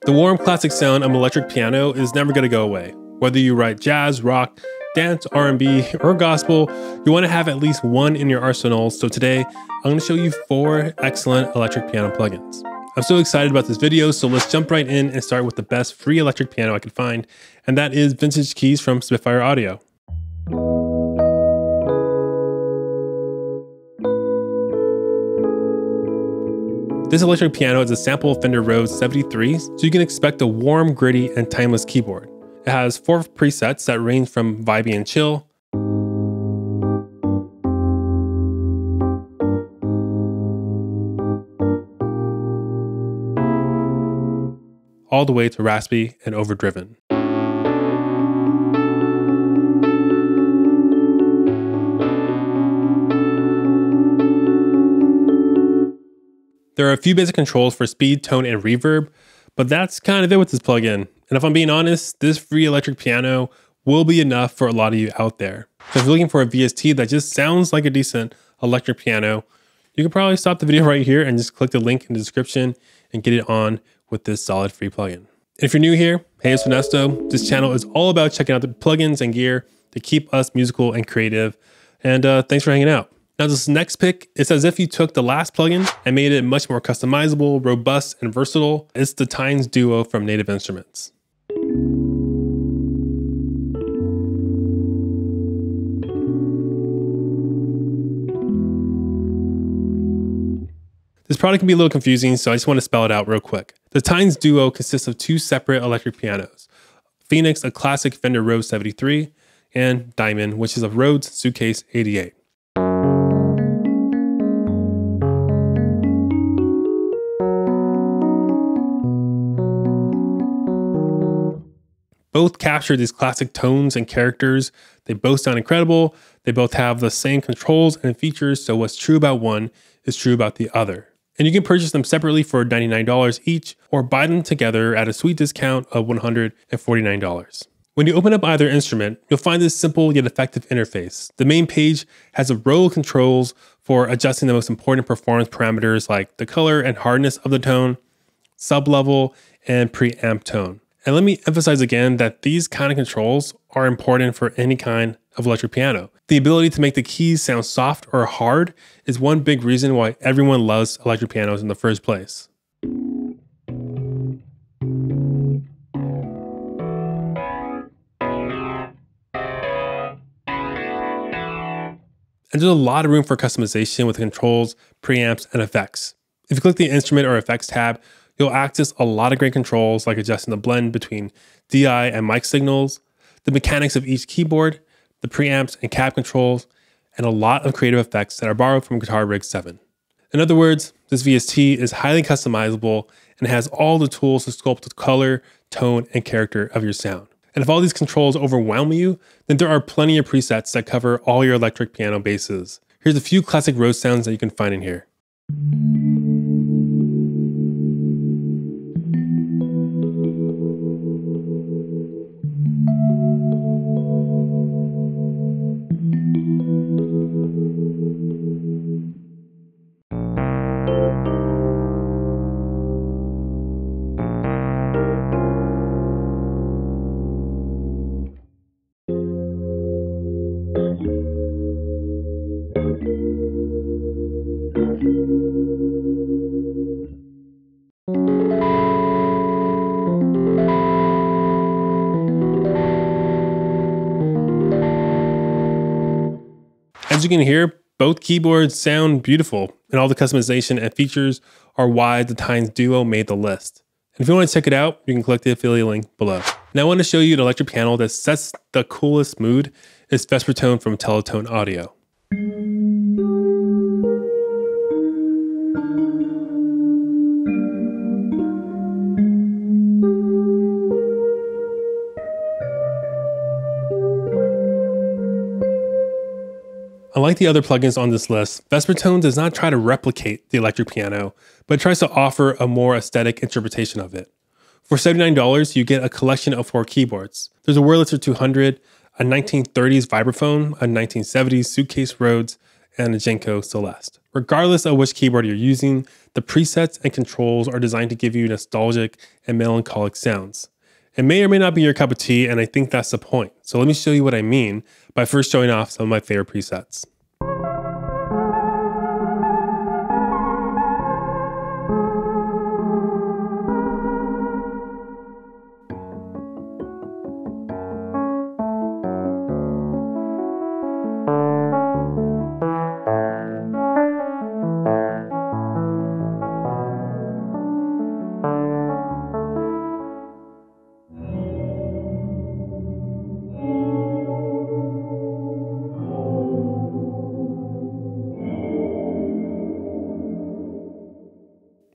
The warm classic sound of an electric piano is never going to go away. Whether you write jazz, rock, dance, R&B, or gospel, you want to have at least one in your arsenal. So today, I'm going to show you 4 excellent electric piano plugins. I'm so excited about this video, so let's jump right in and start with the best free electric piano I could find, and that is Vintage Keys from Spitfire Audio. This electric piano is a sample of Fender Rhodes 73s, so you can expect a warm, gritty, and timeless keyboard. It has 4 presets that range from vibey and chill, all the way to raspy and overdriven. There are a few basic controls for speed, tone, and reverb, but that's kind of it with this plugin. And if I'm being honest, this free electric piano will be enough for a lot of you out there. So if you're looking for a VST that just sounds like a decent electric piano, you can probably stop the video right here and just click the link in the description and get it on with this solid free plugin. And if you're new here, hey, it's Onesto. This channel is all about checking out the plugins and gear to keep us musical and creative. And thanks for hanging out. Now this next pick, it's as if you took the last plugin and made it much more customizable, robust, and versatile. It's the Tines Duo from Native Instruments. This product can be a little confusing, so I just want to spell it out real quick. The Tines Duo consists of 2 separate electric pianos. Phoenix, a classic Fender Rhodes 73, and Diamond, which is a Rhodes Suitcase 88. Both capture these classic tones and characters. They both sound incredible. They both have the same controls and features, so what's true about one is true about the other. And you can purchase them separately for $99 each, or buy them together at a sweet discount of $149. When you open up either instrument, you'll find this simple yet effective interface. The main page has a row of controls for adjusting the most important performance parameters like the color and hardness of the tone, sub-level, and preamp tone. And let me emphasize again that these kind of controls are important for any kind of electric piano. The ability to make the keys sound soft or hard is one big reason why everyone loves electric pianos in the first place. And there's a lot of room for customization with controls, preamps, and effects. If you click the Instrument or Effects tab, you'll access a lot of great controls like adjusting the blend between DI and mic signals, the mechanics of each keyboard, the preamps and cab controls, and a lot of creative effects that are borrowed from Guitar Rig 7. In other words, this VST is highly customizable and has all the tools to sculpt the color, tone, and character of your sound. And if all these controls overwhelm you, then there are plenty of presets that cover all your electric piano bases. Here's a few classic Rhodes sounds that you can find in here. As you can hear, both keyboards sound beautiful, and all the customization and features are why the Tines Duo made the list. And if you want to check it out, you can click the affiliate link below. Now I want to show you an electric piano that sets the coolest mood. It's Vesper Tone from Teletone Audio. Unlike the other plugins on this list, Vesper Tone does not try to replicate the electric piano, but tries to offer a more aesthetic interpretation of it. For $79, you get a collection of 4 keyboards. There's a Wurlitzer 200, a 1930s vibraphone, a 1970s Suitcase Rhodes, and a Genko Celeste. Regardless of which keyboard you're using, the presets and controls are designed to give you nostalgic and melancholic sounds. It may or may not be your cup of tea, and I think that's the point. So let me show you what I mean by first showing off some of my favorite presets.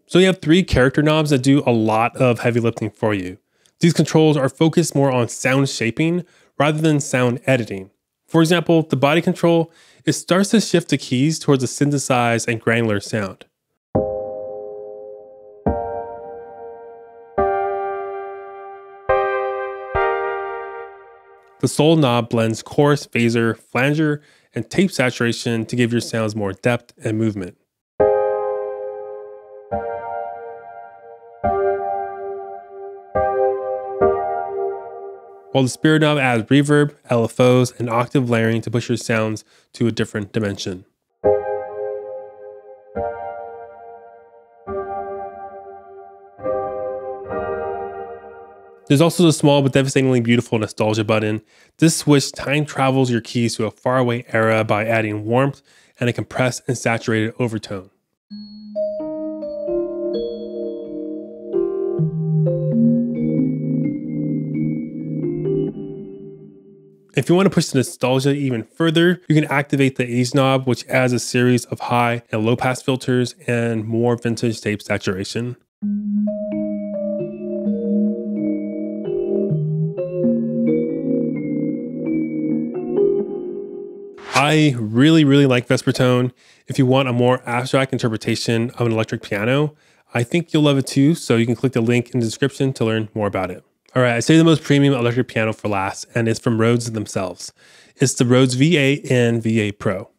So you have 3 character knobs that do a lot of heavy lifting for you. These controls are focused more on sound shaping rather than sound editing. For example, the body control, it starts to shift the keys towards a synthesized and granular sound. The sole knob blends chorus, phaser, flanger, and tape saturation to give your sounds more depth and movement. While the spirit knob adds reverb, LFOs, and octave layering to push your sounds to a different dimension. There's also the small but devastatingly beautiful nostalgia button. This switch time travels your keys to a faraway era by adding warmth and a compressed and saturated overtone. If you want to push the nostalgia even further, you can activate the ease knob, which adds a series of high and low pass filters and more vintage tape saturation. I really like Vespertone. If you want a more abstract interpretation of an electric piano, I think you'll love it too, so you can click the link in the description to learn more about it. All right, I saved the most premium electric piano for last, and it's from Rhodes themselves. It's the Rhodes V8 and V8 Pro.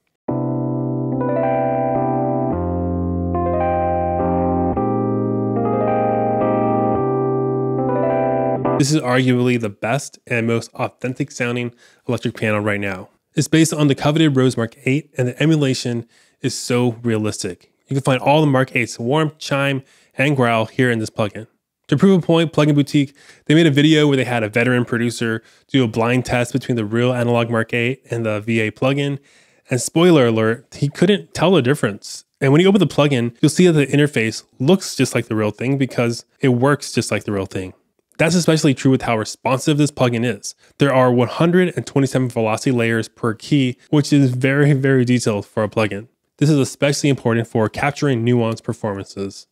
This is arguably the best and most authentic sounding electric piano right now. It's based on the coveted Rhodes Mark 8, and the emulation is so realistic. You can find all the Mark 8's warmth, chime, and growl here in this plugin. To prove a point, Plugin Boutique, they made a video where they had a veteran producer do a blind test between the real analog Mark 8 and the V8 plugin, and spoiler alert, he couldn't tell the difference. And when you open the plugin, you'll see that the interface looks just like the real thing because it works just like the real thing. That's especially true with how responsive this plugin is. There are 127 velocity layers per key, which is very detailed for a plugin. This is especially important for capturing nuanced performances.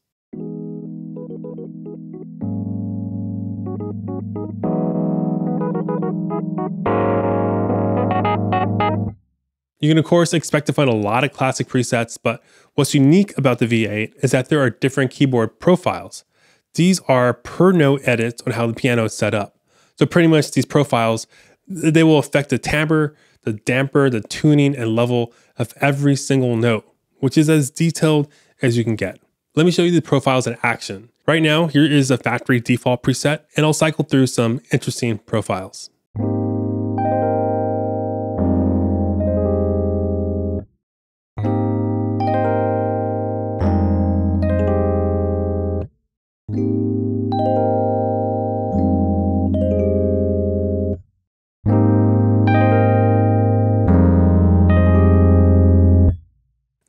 You can of course expect to find a lot of classic presets, but what's unique about the V8 is that there are different keyboard profiles. These are per note edits on how the piano is set up. So pretty much these profiles, they will affect the timbre, the damper, the tuning, and level of every single note, which is as detailed as you can get. Let me show you the profiles in action. Right now, here is a factory default preset, and I'll cycle through some interesting profiles.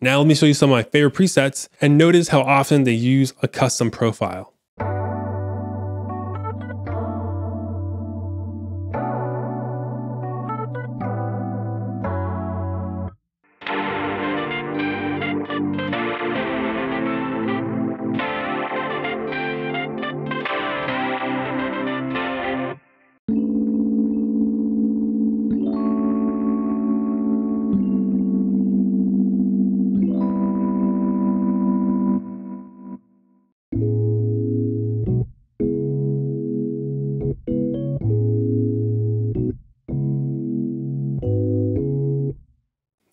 Now let me show you some of my favorite presets and notice how often they use a custom profile.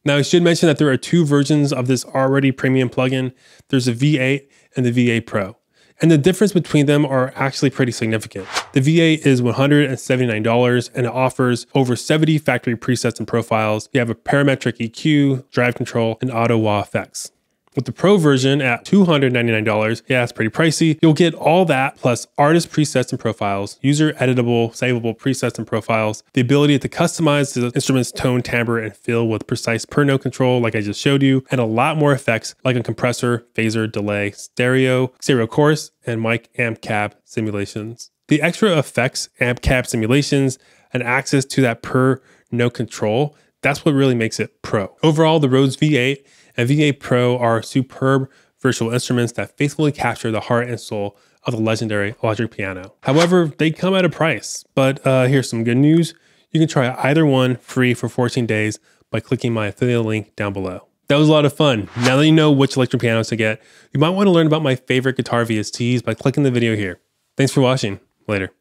Now I should mention that there are two versions of this already premium plugin. There's a V8 and the V8 Pro. And the difference between them are actually pretty significant. The V8 is $179 and it offers over 70 factory presets and profiles. You have a parametric EQ, drive control, and auto wah effects. With the Pro version at $299, yeah, it's pretty pricey. You'll get all that plus artist presets and profiles, user editable, savable presets and profiles, the ability to customize the instrument's tone, timbre, and feel with precise per note control like I just showed you, and a lot more effects like a compressor, phaser, delay, stereo chorus, and mic amp cab simulations. The extra effects, amp cab simulations, and access to that per note control, that's what really makes it pro. Overall, the Rhodes V8 and V8 Pro are superb virtual instruments that faithfully capture the heart and soul of the legendary electric piano. However, they come at a price, but here's some good news. You can try either one free for 14 days by clicking my affiliate link down below. That was a lot of fun. Now that you know which electric pianos to get, you might want to learn about my favorite guitar VSTs by clicking the video here. Thanks for watching. Later.